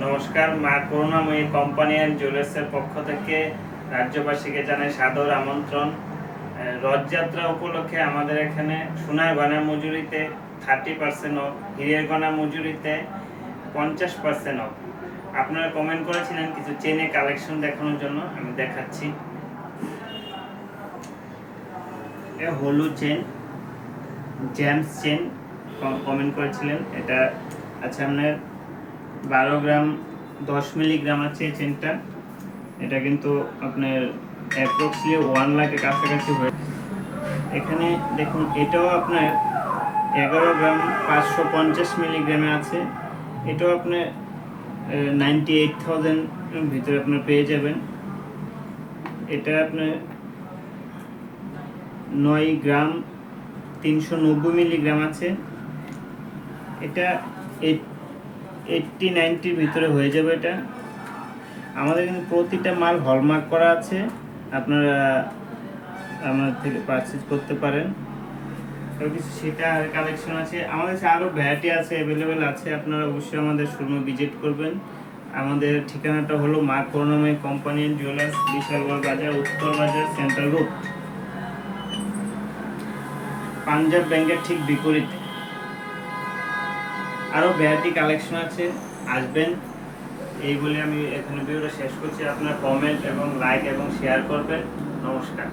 নমস্কার। মা করুণাময়ী company and জুয়েলার্সের পক্ষ থেকে রাজ্যবাসীকে জানাই সাদর আমন্ত্রণ। রথযাত্রা উপলক্ষে আমাদের এখানে সোনার গয়না মজুরিতে 30% অফ, হীরের গয়না মজুরিতে 50% অফ। আপনারা কমেন্ট করেছিলেন কিছু চেনে কালেকশন দেখানোর জন্য, আমি দেখাচ্ছি। হলুদ চেন, জেমস চেন কমেন্ট করেছিলেন। এটা আছে আপনার 12 গ্রাম 10 মিলিগ্রাম আছে এই চেনটা। এটা কিন্তু আপনার অ্যাপ্রক্সলি 1 লাখের কাছাকাছি হয়ে। এখানে দেখুন, এটাও আপনার 11 গ্রাম 550 মিলিগ্রামে আছে। এটাও আপনার 98,000 ভিতরে আপনার পেয়ে যাবেন। এটা আপনার 9 গ্রাম 390 মিলিগ্রাম আছে। এটা 80-90 ভিতরে হয়ে যাবে। এটা আমাদের কিন্তু প্রতিটা মাল হলমার্ক করা আছে, আপনারা আমাদের থেকে পারচেজ করতে পারেন। কিছু সেটা আর কালেকশন আছে আমাদের কাছে, আরও ভ্যারাইটি আছে, অ্যাভেলেবেল আছে। আপনারা অবশ্যই আমাদের শোরুমে ভিজিট করবেন। আমাদের ঠিকানাটা হলো মা করুণাময়ী কোম্পানি অ্যান্ড জুয়েলার্স, বিশালগড় বাজার, উত্তর বাজার, সেন্ট্রাল রোড, পাঞ্জাব ব্যাংকের ঠিক বিপরীতে। আরও ভ্যারাইটি কালেকশন আছে, আসবেন। এই বলে আমি এখানে ভিডিওটা শেষ করছি। আপনারা কমেন্ট এবং লাইক এবং শেয়ার করবেন। নমস্কার।